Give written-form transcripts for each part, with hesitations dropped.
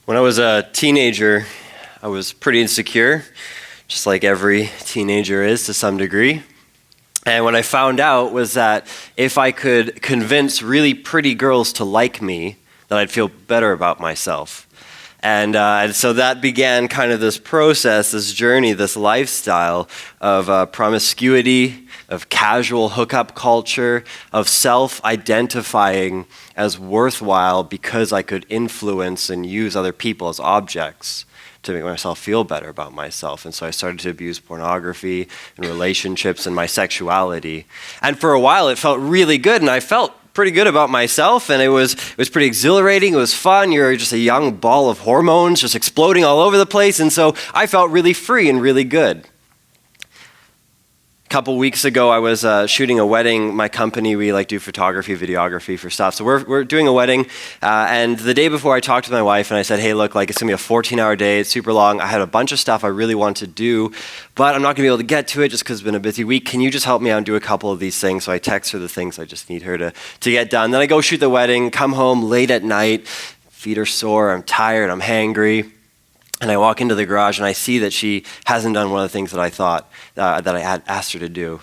When I was a teenager, I was pretty insecure, just like every teenager is to some degree. And what I found out was that if I could convince really pretty girls to like me, that I'd feel better about myself. And so that began kind of this process, this journey, this lifestyle of promiscuity, of casual hookup culture, of self-identifying as worthwhile because I could influence and use other people as objects to make myself feel better about myself. And so I started to abuse pornography and relationships and my sexuality. And for a while it felt really good, and I felt pretty good about myself, and it was pretty exhilarating. It was fun. You're just a young ball of hormones just exploding all over the place, and so I felt really free and really good. A couple weeks ago, I was shooting a wedding. My company, we do photography, videography for stuff. So we're doing a wedding, and the day before I talked to my wife and I said, hey, look, it's gonna be a 14-hour day. It's super long. I had a bunch of stuff I really want to do, but I'm not gonna be able to get to it just because it's been a busy week. Can you just help me out and do a couple of these things? So I text her the things I just need her to get done. Then I go shoot the wedding, come home late at night, feet are sore, I'm tired, I'm hangry. And I walk into the garage and I see that she hasn't done one of the things that I thought that I had asked her to do.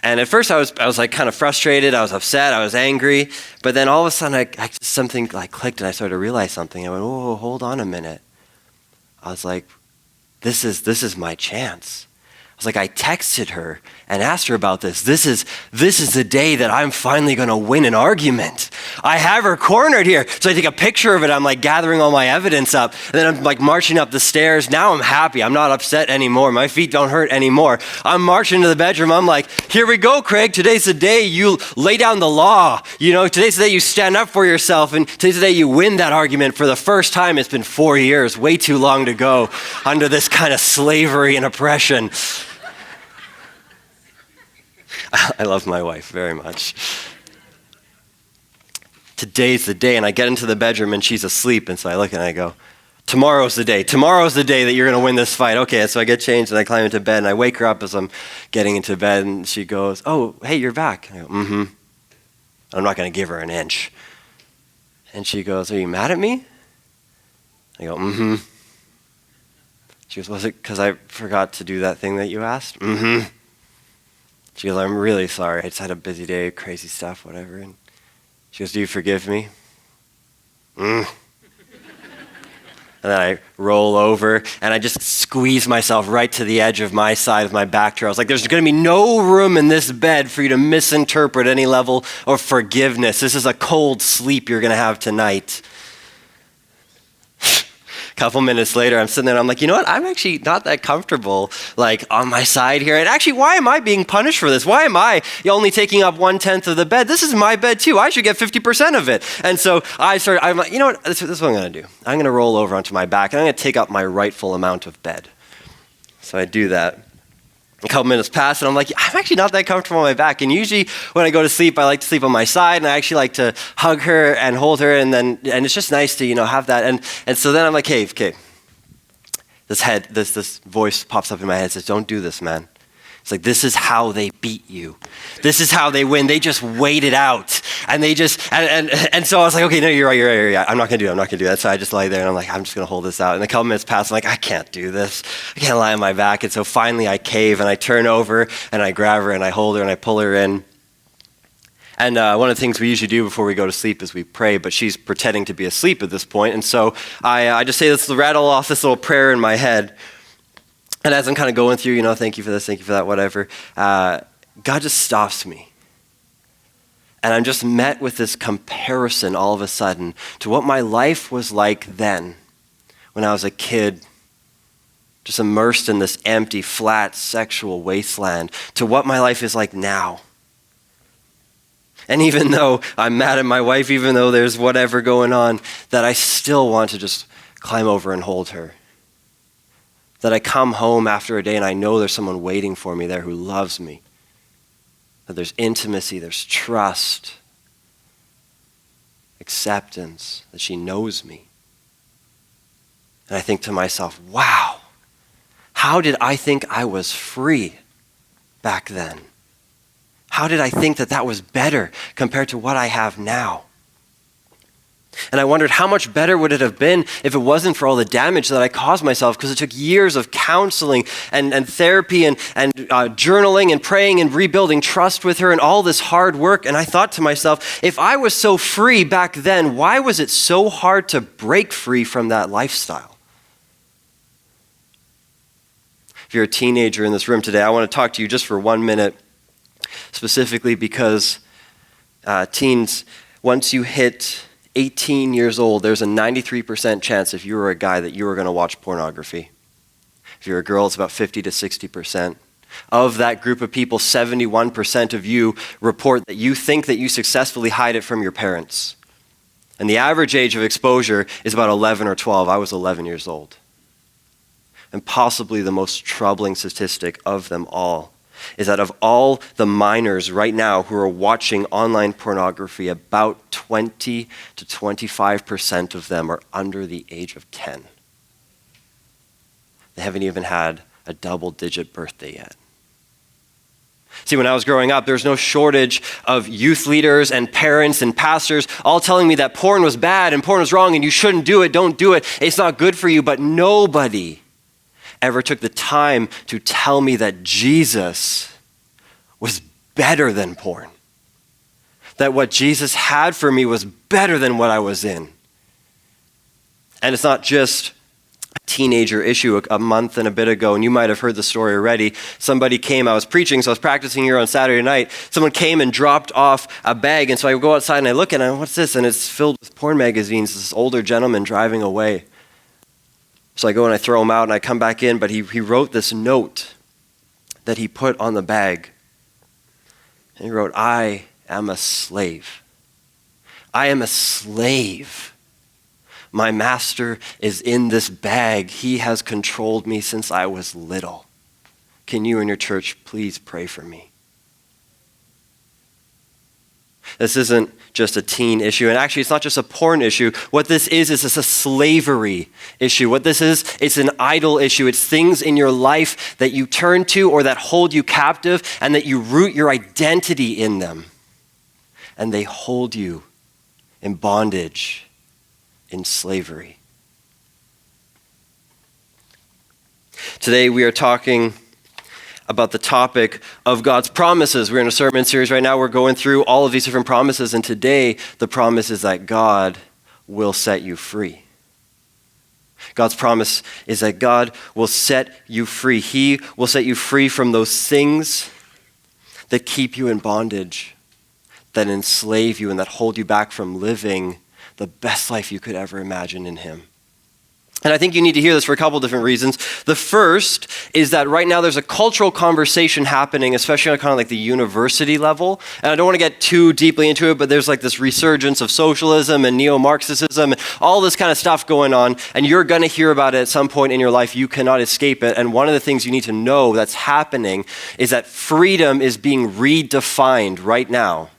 And at first I was kind of frustrated, I was upset, I was angry, but then all of a sudden something clicked and I started to realize something. I went, oh, hold on a minute. I was like, this is my chance. I texted her and asked her about this. This is the day that I'm finally going to win an argument. I have her cornered here. So I take a picture of it. I'm gathering all my evidence up. And then I'm marching up the stairs. Now I'm happy. I'm not upset anymore. My feet don't hurt anymore. I'm marching to the bedroom. I'm like, here we go, Craig. Today's the day you lay down the law. Today's the day you stand up for yourself. And today's the day you win that argument for the first time. It's been 4 years, way too long to go under this kind of slavery and oppression. I love my wife very much. Today's the day, and I get into the bedroom and she's asleep, and so I look and I go, tomorrow's the day. Tomorrow's the day that you're going to win this fight. Okay, so I get changed and I climb into bed and I wake her up as I'm getting into bed, and she goes, oh, hey, you're back. I go, mm-hmm. I'm not going to give her an inch. And she goes, are you mad at me? I go, mm-hmm. She goes, was it because I forgot to do that thing that you asked? Mm-hmm. She goes, I'm really sorry. I just had a busy day, crazy stuff, whatever. And she goes, do you forgive me? And then I roll over and I just squeeze myself right to the edge of my side of my back chair. I was like, there's going to be no room in this bed for you to misinterpret any level of forgiveness. This is a cold sleep you're going to have tonight. Couple minutes later, I'm sitting there and I'm like, you know what? I'm actually not that comfortable, on my side here. And actually, why am I being punished for this? Why am I only taking up 1/10 of the bed? This is my bed too. I should get 50% of it. And so I'm like, you know what? This is what I'm going to do. I'm going to roll over onto my back and I'm going to take up my rightful amount of bed. So I do that. A couple minutes pass and I'm like, I'm actually not that comfortable on my back. And usually when I go to sleep, I like to sleep on my side, and I actually like to hug her and hold her, and it's just nice to, have that. And so then I'm like, hey, okay. This voice pops up in my head and says, don't do this, man. It's like, this is how they beat you. This is how they win. They just wait it out. And they just, and so I was like, okay, no, you're right. I'm not going to do that. So I just lay there and I'm like, I'm just going to hold this out. And a couple minutes pass. I'm like, I can't do this. I can't lie on my back. And so finally I cave and I turn over and I grab her and I hold her and I pull her in. And one of the things we usually do before we go to sleep is we pray, but she's pretending to be asleep at this point. And so I just say this, rattle off this little prayer in my head. And as I'm kind of going through, thank you for this, thank you for that, whatever, God just stops me. And I'm just met with this comparison all of a sudden to what my life was like then, when I was a kid, just immersed in this empty, flat, sexual wasteland, to what my life is like now. And even though I'm mad at my wife, even though there's whatever going on, that I still want to just climb over and hold her. That I come home after a day and I know there's someone waiting for me there who loves me. That there's intimacy, there's trust, acceptance, that she knows me. And I think to myself, wow, how did I think I was free back then? How did I think that was better compared to what I have now? And I wondered how much better would it have been if it wasn't for all the damage that I caused myself, because it took years of counseling and therapy and journaling and praying and rebuilding trust with her and all this hard work. And I thought to myself, if I was so free back then, why was it so hard to break free from that lifestyle? If you're a teenager in this room today, I want to talk to you just for 1 minute, specifically because teens, once you hit 18 years old, there's a 93% chance if you were a guy that you were going to watch pornography. If you're a girl, it's about 50 to 60%. Of that group of people, 71% of you report that you think that you successfully hide it from your parents. And the average age of exposure is about 11 or 12. I was 11 years old. And possibly the most troubling statistic of them all is that of all the minors right now who are watching online pornography, about 20 to 25% of them are under the age of 10. They haven't even had a double-digit birthday yet. See, when I was growing up, there was no shortage of youth leaders and parents and pastors all telling me that porn was bad and porn was wrong and you shouldn't do it, don't do it, it's not good for you, but nobody ever took the time to tell me that Jesus was better than porn. That what Jesus had for me was better than what I was in. And it's not just a teenager issue. A month and a bit ago, and you might have heard the story already, somebody came, I was preaching, so I was practicing here on Saturday night. Someone came and dropped off a bag, and so I go outside and I look at it, and what's this? And it's filled with porn magazines, this older gentleman driving away. So I go and I throw him out and I come back in, but he wrote this note that he put on the bag. And he wrote, I am a slave. I am a slave. My master is in this bag. He has controlled me since I was little. Can you and your church please pray for me? This isn't just a teen issue. And actually, it's not just a porn issue. What this is it's a slavery issue. What this is, it's an idol issue. It's things in your life that you turn to or that hold you captive and that you root your identity in them. And they hold you in bondage, in slavery. Today, we are talking about the topic of God's promises. We're in a sermon series right now. We're going through all of these different promises, and today the promise is that God will set you free. God's promise is that God will set you free. He will set you free from those things that keep you in bondage, that enslave you, and that hold you back from living the best life you could ever imagine in Him. And I think you need to hear this for a couple different reasons. The first is that right now there's a cultural conversation happening, especially on kind of like the university level. And I don't want to get too deeply into it, but there's like this resurgence of socialism and neo-Marxism and all this kind of stuff going on. And you're going to hear about it at some point in your life. You cannot escape it. And one of the things you need to know that's happening is that freedom is being redefined right now.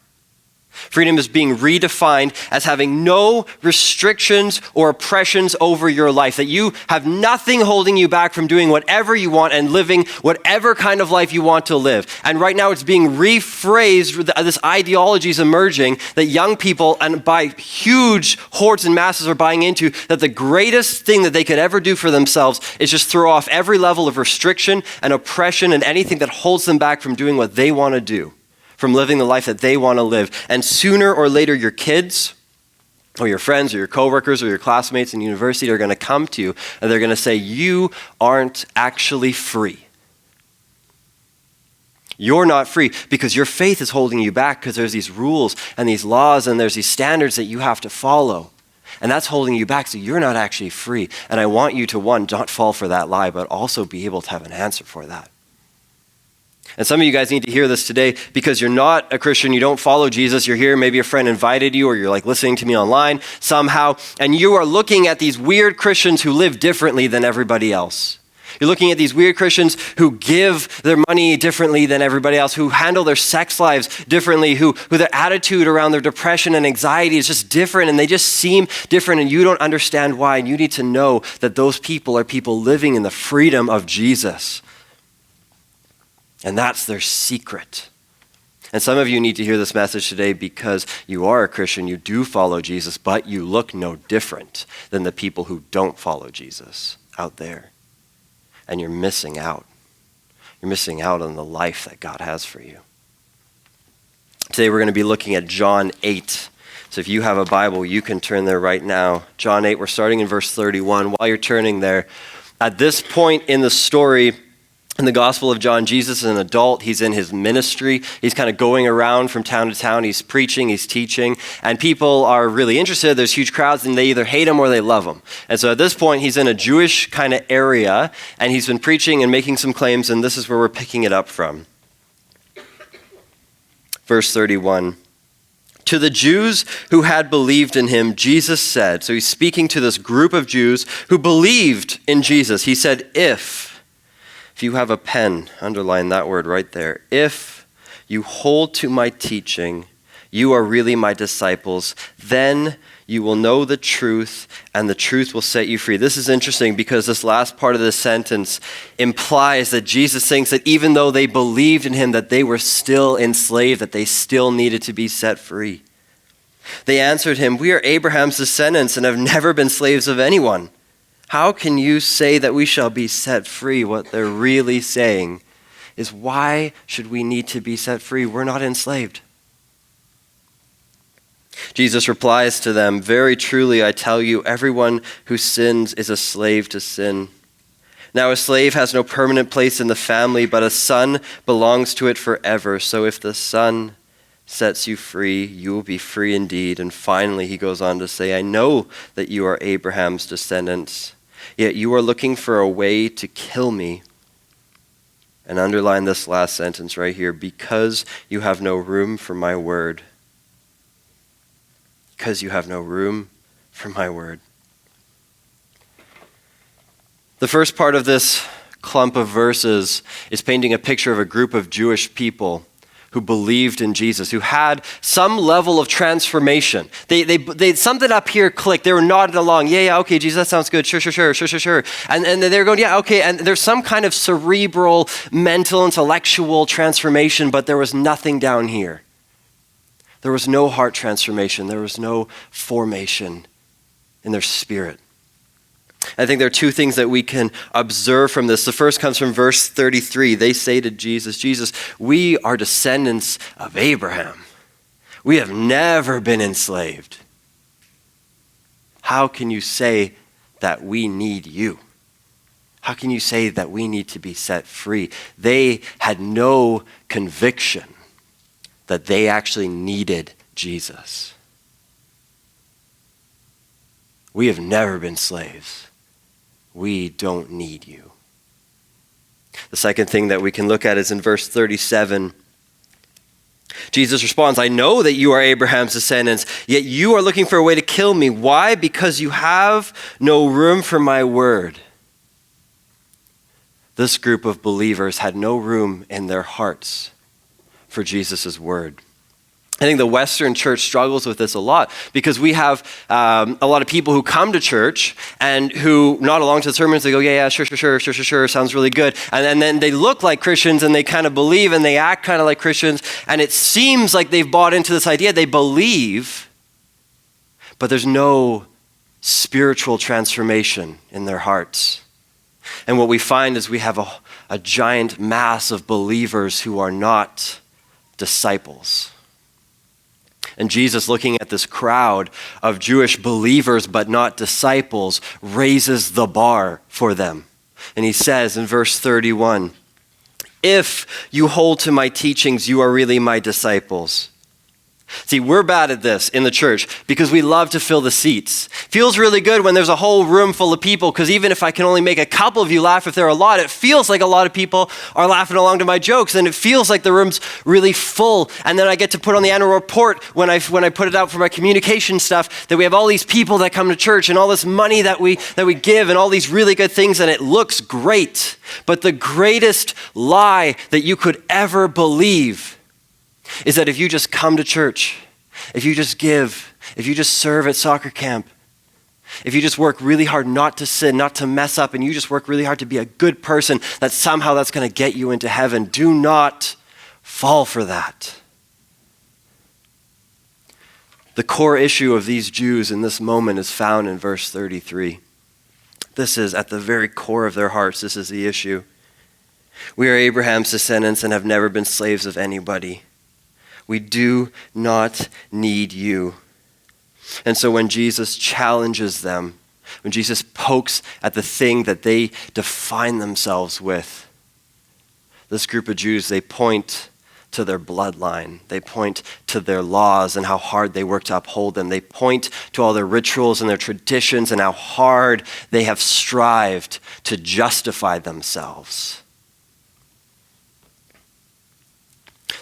Freedom is being redefined as having no restrictions or oppressions over your life, that you have nothing holding you back from doing whatever you want and living whatever kind of life you want to live. And right now it's being rephrased, this ideology is emerging that young people and by huge hordes and masses are buying into, that the greatest thing that they could ever do for themselves is just throw off every level of restriction and oppression and anything that holds them back from doing what they want to do, from living the life that they want to live. And sooner or later, your kids or your friends or your coworkers or your classmates in university are going to come to you and they're going to say, you aren't actually free. You're not free because your faith is holding you back because there's these rules and these laws and there's these standards that you have to follow. And that's holding you back, so you're not actually free. And I want you to, one, not fall for that lie, but also be able to have an answer for that. And some of you guys need to hear this today because you're not a Christian, you don't follow Jesus, you're here, maybe a friend invited you or you're like listening to me online somehow, and you are looking at these weird Christians who live differently than everybody else. You're looking at these weird Christians who give their money differently than everybody else, who handle their sex lives differently, who their attitude around their depression and anxiety is just different and they just seem different and you don't understand why. And you need to know that those people are people living in the freedom of Jesus. And that's their secret. And some of you need to hear this message today because you are a Christian, you do follow Jesus, but you look no different than the people who don't follow Jesus out there. And you're missing out. You're missing out on the life that God has for you. Today we're going to be looking at John 8. So if you have a Bible, you can turn there right now. John 8, we're starting in verse 31. While you're turning there, at this point in the story, in the Gospel of John, Jesus is an adult. He's in his ministry. He's kind of going around from town to town. He's preaching, he's teaching, and people are really interested. There's huge crowds, and they either hate him or they love him. And so at this point, he's in a Jewish kind of area, and he's been preaching and making some claims, and this is where we're picking it up from. Verse 31. To the Jews who had believed in him, Jesus said, so he's speaking to this group of Jews who believed in Jesus. He said, if you have a pen, underline that word right there. If you hold to my teaching, you are really my disciples. Then you will know the truth, and the truth will set you free. This is interesting because this last part of the sentence implies that Jesus thinks that even though they believed in him, that they were still enslaved, that they still needed to be set free. They answered him, we are Abraham's descendants and have never been slaves of anyone. How can you say that we shall be set free? What they're really saying is, why should we need to be set free? We're not enslaved. Jesus replies to them, very truly I tell you, everyone who sins is a slave to sin. Now a slave has no permanent place in the family, but a son belongs to it forever. So if the Son sets you free, you will be free indeed. And finally he goes on to say, I know that you are Abraham's descendants, yet you are looking for a way to kill me. And underline this last sentence right here, because you have no room for my word. Because you have no room for my word. The first part of this clump of verses is painting a picture of a group of Jewish people who believed in Jesus, who had some level of transformation. They something up here clicked. They were nodding along. Yeah, okay, Jesus, that sounds good. Sure. And they were going, yeah, okay. And there's some kind of cerebral, mental, intellectual transformation, but there was nothing down here. There was no heart transformation. There was no formation in their spirit. I think there are two things that we can observe from this. The first comes from verse 33. They say to Jesus, Jesus, we are descendants of Abraham. We have never been enslaved. How can you say that we need you? How can you say that we need to be set free? They had no conviction that they actually needed Jesus. We have never been slaves. We don't need you. The second thing that we can look at is in verse 37. Jesus responds, I know that you are Abraham's descendants, yet you are looking for a way to kill me. Why? Because you have no room for my word. This group of believers had no room in their hearts for Jesus' word. I think the Western church struggles with this a lot because we have a lot of people who come to church and who nod along to the sermons. They go, yeah, sure, sounds really good. And then they look like Christians and they kind of believe and they act kind of like Christians. And it seems like they've bought into this idea. They believe, but there's no spiritual transformation in their hearts. And what we find is we have a giant mass of believers who are not disciples. And Jesus, looking at this crowd of Jewish believers but not disciples, raises the bar for them. And he says in verse 31, if you hold to my teachings, you are really my disciples. See, we're bad at this in the church because we love to fill the seats. Feels really good when there's a whole room full of people, because even if I can only make a couple of you laugh, if there are a lot, it feels like a lot of people are laughing along to my jokes, and it feels like the room's really full. And then I get to put on the annual report when I put it out for my communication stuff that we have all these people that come to church and all this money that we give and all these really good things, and it looks great. But the greatest lie that you could ever believe is that if you just come to church, if you just give, if you just serve at soccer camp, if you just work really hard not to sin, not to mess up, and you just work really hard to be a good person, that somehow that's going to get you into heaven. Do not fall for that. The core issue of these Jews in this moment is found in verse 33. This is at the very core of their hearts. This is the issue. We are Abraham's descendants and have never been slaves of anybody. We do not need you. And so when Jesus challenges them, when Jesus pokes at the thing that they define themselves with, this group of Jews, they point to their bloodline. They point to their laws and how hard they work to uphold them. They point to all their rituals and their traditions and how hard they have strived to justify themselves.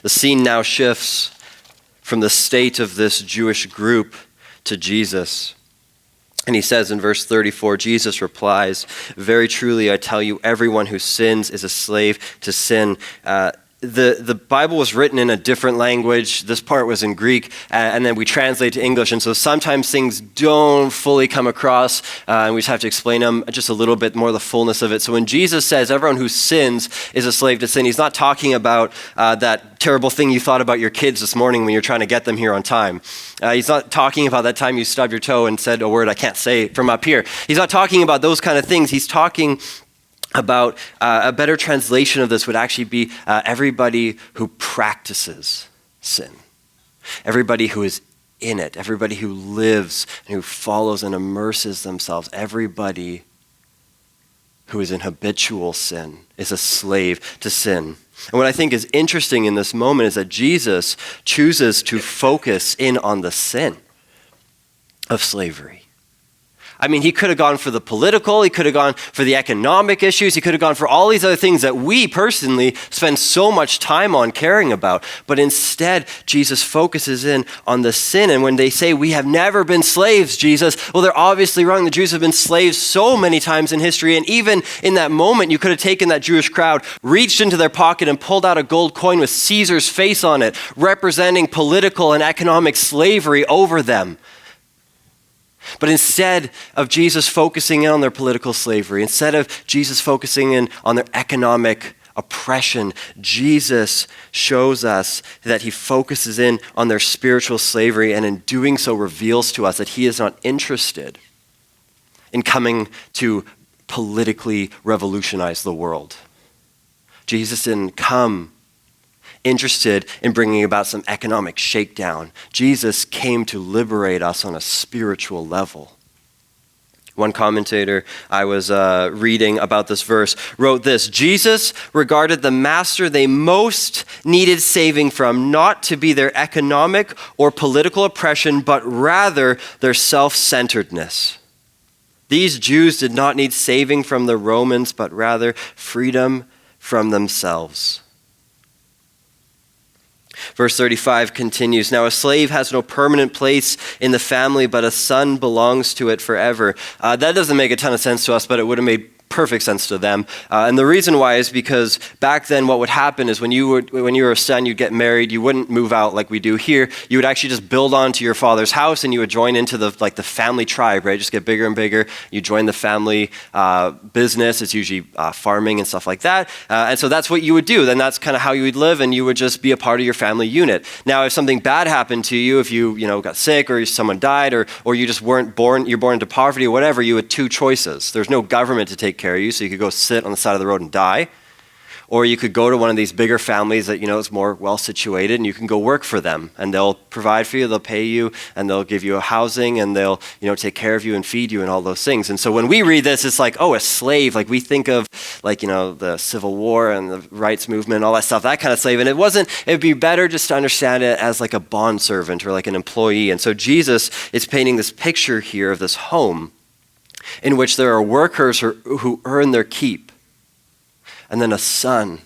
The scene now shifts from the state of this Jewish group to Jesus. And he says in verse 34, Jesus replies, "Very truly I tell you, everyone who sins is a slave to sin." The Bible was written in a different language. This part was in Greek, and then we translate to English. And so sometimes things don't fully come across, and we just have to explain them just a little bit more, the fullness of it. So when Jesus says everyone who sins is a slave to sin, he's not talking about that terrible thing you thought about your kids this morning when you're trying to get them here on time. He's not talking about that time you stubbed your toe and said a word I can't say from up here. He's not talking about those kind of things. He's talking about a better translation of this would actually be everybody who practices sin. Everybody who is in it. Everybody who lives and who follows and immerses themselves. Everybody who is in habitual sin is a slave to sin. And what I think is interesting in this moment is that Jesus chooses to focus in on the sin of slavery. I mean, he could have gone for the political, he could have gone for the economic issues, he could have gone for all these other things that we personally spend so much time on caring about. But instead, Jesus focuses in on the sin. And when they say, "We have never been slaves, Jesus," well, they're obviously wrong. The Jews have been slaves so many times in history. And even in that moment, you could have taken that Jewish crowd, reached into their pocket and pulled out a gold coin with Caesar's face on it, representing political and economic slavery over them. But instead of Jesus focusing in on their political slavery, instead of Jesus focusing in on their economic oppression, Jesus shows us that he focuses in on their spiritual slavery, and in doing so reveals to us that he is not interested in coming to politically revolutionize the world. Jesus didn't come interested in bringing about some economic shakedown. Jesus came to liberate us on a spiritual level. One commentator I was reading about this verse wrote this: Jesus regarded the master they most needed saving from not to be their economic or political oppression, but rather their self-centeredness. These Jews did not need saving from the Romans, but rather freedom from themselves. Verse 35 continues, "Now a slave has no permanent place in the family, but a son belongs to it forever." That doesn't make a ton of sense to us, but it would have made perfect sense to them. And the reason why is because back then what would happen is when you were a son, you'd get married, you wouldn't move out like we do here. You would actually just build onto your father's house and you would join into the family tribe, right? Just get bigger and bigger. You join the family business. It's usually farming and stuff like that. And so that's what you would do. Then that's kind of how you would live, and you would just be a part of your family unit. Now, if something bad happened to you, if you got sick or someone died or you just weren't born, you're born into poverty or whatever, you had two choices. There's no government to take care of you, so you could go sit on the side of the road and die, or you could go to one of these bigger families that is more well situated, and you can go work for them, and they'll provide for you, they'll pay you, and they'll give you a housing, and they'll take care of you and feed you and all those things. And so when we read this, it's like, oh, a slave, like we think of the Civil War and the rights movement and all that stuff, that kind of slave. And it'd be better just to understand it as like a bondservant or like an employee. And so Jesus is painting this picture here of this home in which there are workers who earn their keep, and then a son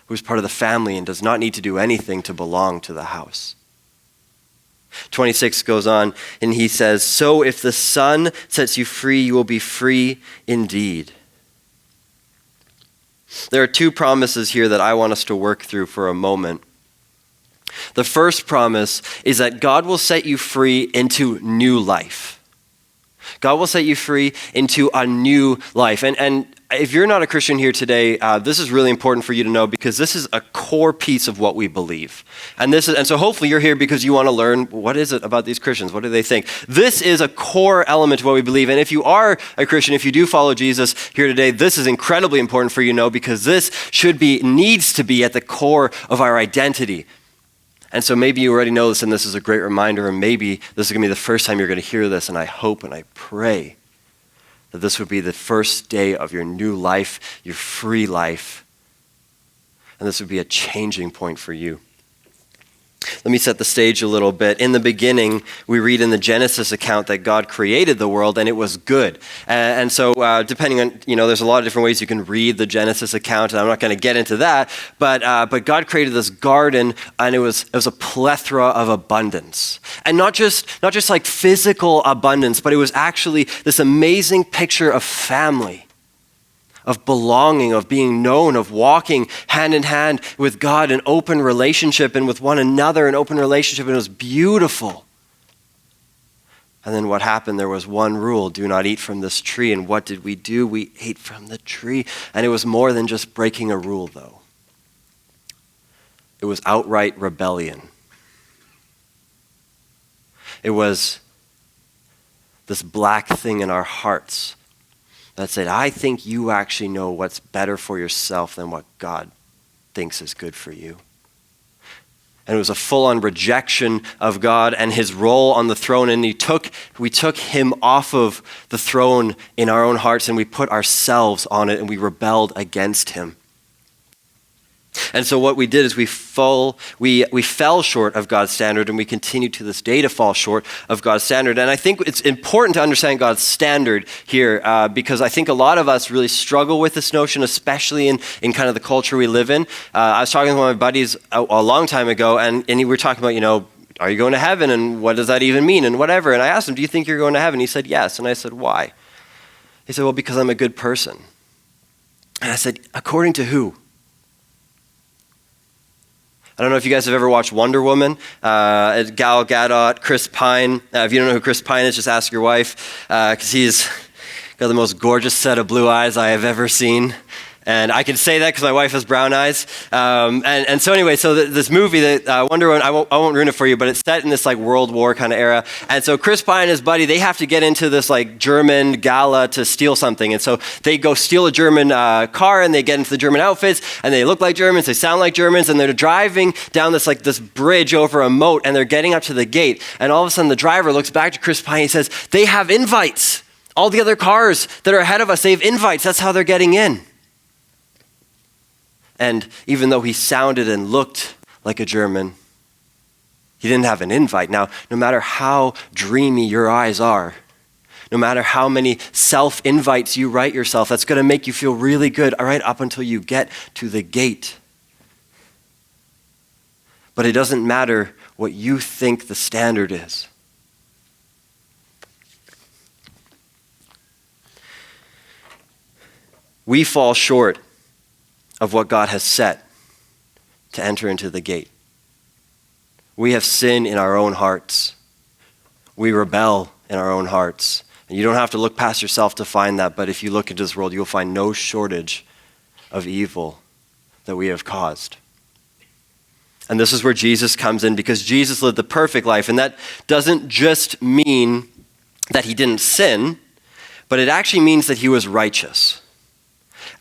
who's part of the family and does not need to do anything to belong to the house. 26 goes on, and he says, "So if the Son sets you free, you will be free indeed." There are two promises here that I want us to work through for a moment. The first promise is that God will set you free into new life. God will set you free into a new life. And if you're not a Christian here today, this is really important for you to know because this is a core piece of what we believe. And so hopefully you're here because you want to learn, what is it about these Christians? What do they think? This is a core element of what we believe. And if you are a Christian, if you do follow Jesus here today, this is incredibly important for you to know because this needs to be at the core of our identity. And so maybe you already know this and this is a great reminder, or maybe this is going to be the first time you're going to hear this, and I hope and I pray that this would be the first day of your new life, your free life, and this would be a changing point for you. Let me set the stage a little bit. In the beginning, we read in the Genesis account that God created the world and it was good. And so depending on, there's a lot of different ways you can read the Genesis account, and I'm not going to get into that, but God created this garden and it was a plethora of abundance. And not just like physical abundance, but it was actually this amazing picture of family, of belonging, of being known, of walking hand in hand with God in open relationship and with one another in open relationship, and it was beautiful. And then what happened? There was one rule: do not eat from this tree. And what did we do? We ate from the tree. And it was more than just breaking a rule, though. It was outright rebellion. It was this black thing in our hearts that said, I think you actually know what's better for yourself than what God thinks is good for you. And it was a full-on rejection of God and his role on the throne. And we took him off of the throne in our own hearts and we put ourselves on it and we rebelled against him. And so what we did is we fell short of God's standard, and we continue to this day to fall short of God's standard. And I think it's important to understand God's standard here because I think a lot of us really struggle with this notion, especially in kind of the culture we live in. I was talking to one of my buddies a long time ago, and we were talking about, are you going to heaven, and what does that even mean, and whatever. And I asked him, do you think you're going to heaven? He said, yes. And I said, why? He said, well, because I'm a good person. And I said, according to who? I don't know if you guys have ever watched Wonder Woman. Gal Gadot, Chris Pine. If you don't know who Chris Pine is, just ask your wife, because he's got the most gorgeous set of blue eyes I have ever seen. And I can say that because my wife has brown eyes. And so anyway, this movie, that Wonder Woman, I won't ruin it for you, but it's set in this like World War kind of era. And so Chris Pine and his buddy, they have to get into this like German gala to steal something. And so they go steal a German car, and they get into the German outfits, and they look like Germans, they sound like Germans, and they're driving down this bridge over a moat, and they're getting up to the gate. And all of a sudden the driver looks back to Chris Pine, and he says, they have invites. All the other cars that are ahead of us, they have invites. That's how they're getting in. And even though he sounded and looked like a German, he didn't have an invite. Now, no matter how dreamy your eyes are, no matter how many self-invites you write yourself, that's going to make you feel really good, all right, up until you get to the gate. But it doesn't matter what you think the standard is. We fall short of what God has set to enter into the gate. We have sin in our own hearts. We rebel in our own hearts. And you don't have to look past yourself to find that, but if you look into this world, you'll find no shortage of evil that we have caused. And this is where Jesus comes in, because Jesus lived the perfect life, and that doesn't just mean that he didn't sin, but it actually means that he was righteous.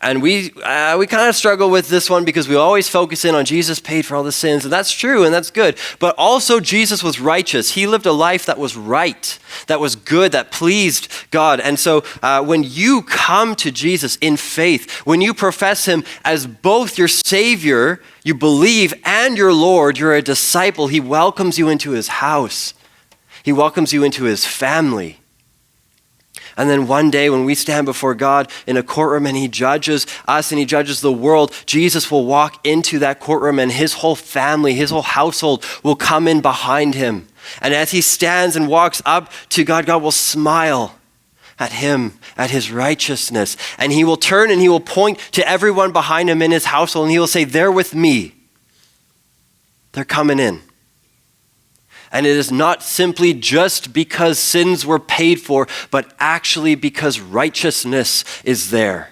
And we kind of struggle with this one because we always focus in on Jesus paid for all the sins, and that's true and that's good. But also Jesus was righteous. He lived a life that was right, that was good, that pleased God. And so when you come to Jesus in faith, when you profess him as both your Savior, you believe, and your Lord, you're a disciple. He welcomes you into his house. He welcomes you into his family. And then one day when we stand before God in a courtroom and he judges us and he judges the world, Jesus will walk into that courtroom and his whole family, his whole household will come in behind him. And as he stands and walks up to God, God will smile at him, at his righteousness. And he will turn and he will point to everyone behind him in his household and he will say, they're with me. They're coming in. And it is not simply just because sins were paid for, but actually because righteousness is there.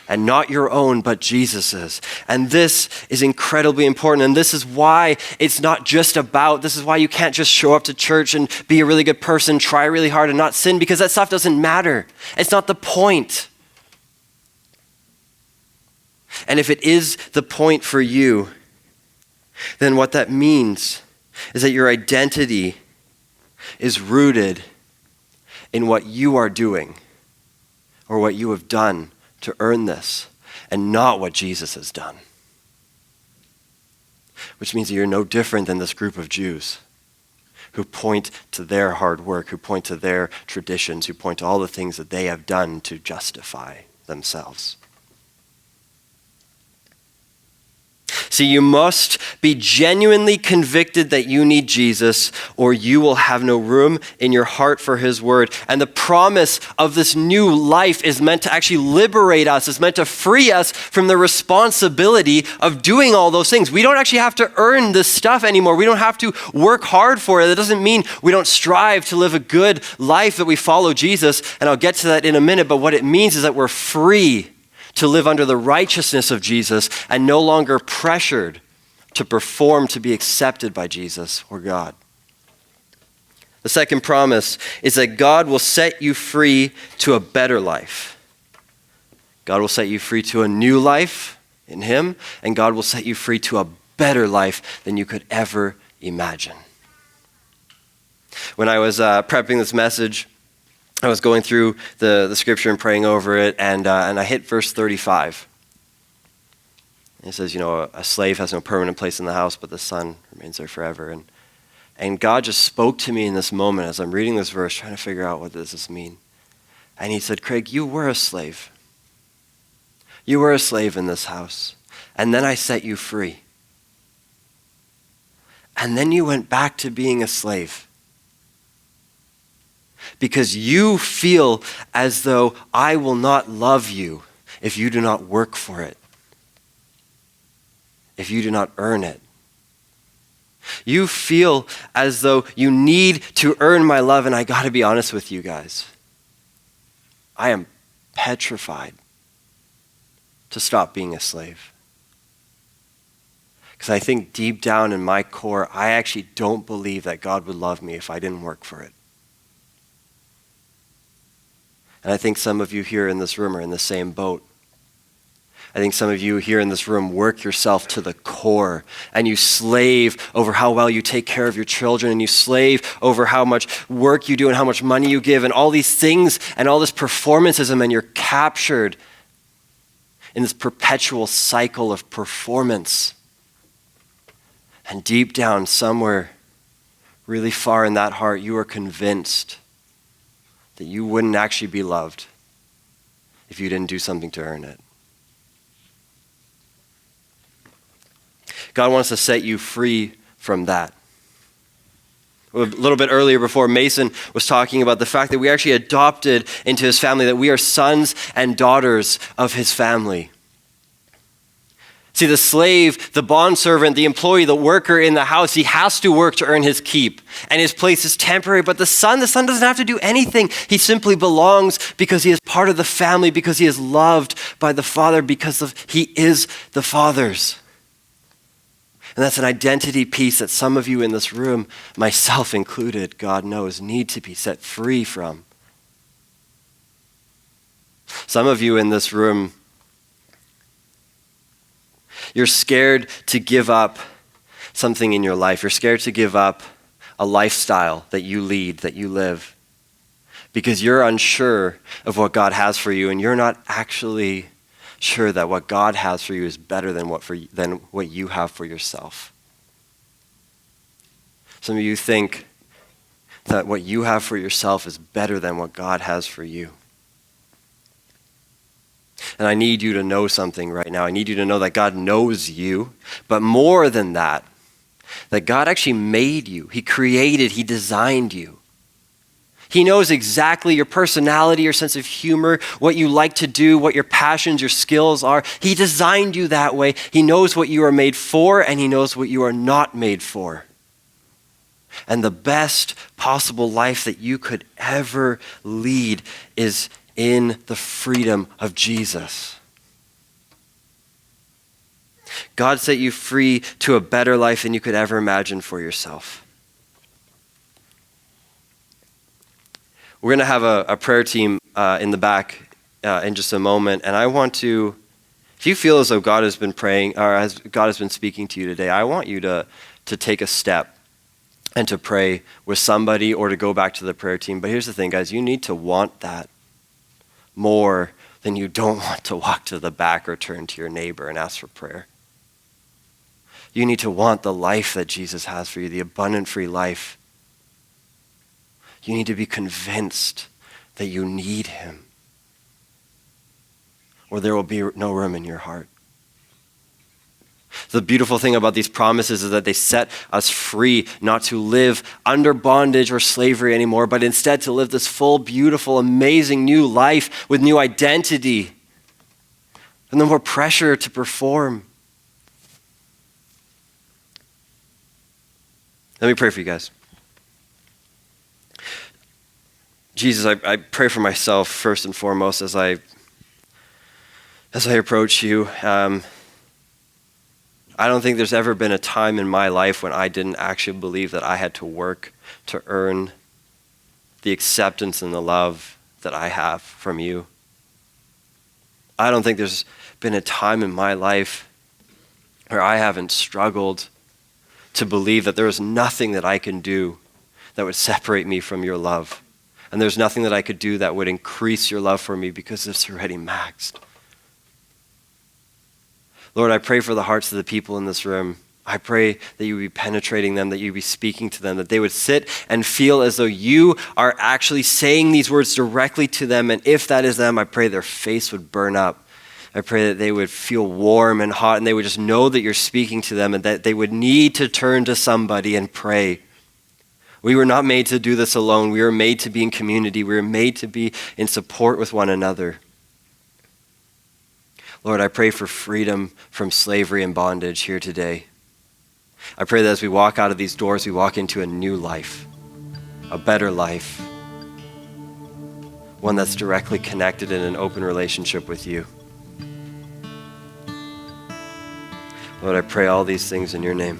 And not your own, but Jesus's. And this is incredibly important. And this is why it's not just about, this is why you can't just show up to church and be a really good person, try really hard and not sin, because that stuff doesn't matter. It's not the point. And if it is the point for you, then what that means is that your identity is rooted in what you are doing or what you have done to earn this, and not what Jesus has done. Which means that you're no different than this group of Jews who point to their hard work, who point to their traditions, who point to all the things that they have done to justify themselves. See, you must be genuinely convicted that you need Jesus, or you will have no room in your heart for his word. And the promise of this new life is meant to actually liberate us. It's meant to free us from the responsibility of doing all those things. We don't actually have to earn this stuff anymore. We don't have to work hard for it. That doesn't mean we don't strive to live a good life, that we follow Jesus. And I'll get to that in a minute. But what it means is that we're free to live under the righteousness of Jesus and no longer pressured to perform to be accepted by Jesus or God. The second promise is that God will set you free to a better life. God will set you free to a new life in him, and God will set you free to a better life than you could ever imagine. When I was prepping this message, I was going through the scripture and praying over it, and I hit verse 35. It says, a slave has no permanent place in the house, but the son remains there forever. And God just spoke to me in this moment as I'm reading this verse, trying to figure out what does this mean. And he said, Craig, you were a slave. You were a slave in this house. And then I set you free. And then you went back to being a slave. Because you feel as though I will not love you if you do not work for it, if you do not earn it. You feel as though you need to earn my love, and I got to be honest with you guys. I am petrified to stop being a slave. Because I think deep down in my core, I actually don't believe that God would love me if I didn't work for it. And I think some of you here in this room are in the same boat. I think some of you here in this room work yourself to the core, and you slave over how well you take care of your children, and you slave over how much work you do and how much money you give and all these things and all this performanceism, and you're captured in this perpetual cycle of performance. And deep down somewhere really far in that heart, you are convinced that you wouldn't actually be loved if you didn't do something to earn it. God wants to set you free from that. A little bit earlier before, Mason was talking about the fact that we actually adopted into his family, that we are sons and daughters of his family. See, the slave, the bondservant, the employee, the worker in the house, he has to work to earn his keep. And his place is temporary. But the son doesn't have to do anything. He simply belongs because he is part of the family, because he is loved by the Father, because he is the Father's. And that's an identity piece that some of you in this room, myself included, God knows, need to be set free from. Some of you in this room, you're scared to give up something in your life. You're scared to give up a lifestyle that you lead, that you live, because you're unsure of what God has for you, and you're not actually sure that what God has for you is better than what you have for yourself. Some of you think that what you have for yourself is better than what God has for you. And I need you to know something right now. I need you to know that God knows you, but more than that, that God actually made you. He created, he designed you. He knows exactly your personality, your sense of humor, what you like to do, what your passions, your skills are. He designed you that way. He knows what you are made for, and he knows what you are not made for. And the best possible life that you could ever lead is in the freedom of Jesus. God set you free to a better life than you could ever imagine for yourself. We're going to have a prayer team in the back in just a moment. And I want to, if you feel as though God has been praying, or as God has been speaking to you today, I want you to take a step and to pray with somebody or to go back to the prayer team. But here's the thing, guys, you need to want that more than you don't want to walk to the back or turn to your neighbor and ask for prayer. You need to want the life that Jesus has for you, the abundant free life. You need to be convinced that you need him, or there will be no room in your heart. The beautiful thing about these promises is that they set us free, not to live under bondage or slavery anymore, but instead to live this full, beautiful, amazing new life with new identity and no more pressure to perform. Let me pray for you guys. Jesus, I pray for myself first and foremost as I approach you. I don't think there's ever been a time in my life when I didn't actually believe that I had to work to earn the acceptance and the love that I have from you. I don't think there's been a time in my life where I haven't struggled to believe that there is nothing that I can do that would separate me from your love. And there's nothing that I could do that would increase your love for me because it's already maxed. Lord, I pray for the hearts of the people in this room. I pray that you would be penetrating them, that you would be speaking to them, that they would sit and feel as though you are actually saying these words directly to them. And if that is them, I pray their face would burn up. I pray that they would feel warm and hot and they would just know that you're speaking to them and that they would need to turn to somebody and pray. We were not made to do this alone. We were made to be in community. We were made to be in support with one another. Lord, I pray for freedom from slavery and bondage here today. I pray that as we walk out of these doors, we walk into a new life, a better life, one that's directly connected in an open relationship with you. Lord, I pray all these things in your name.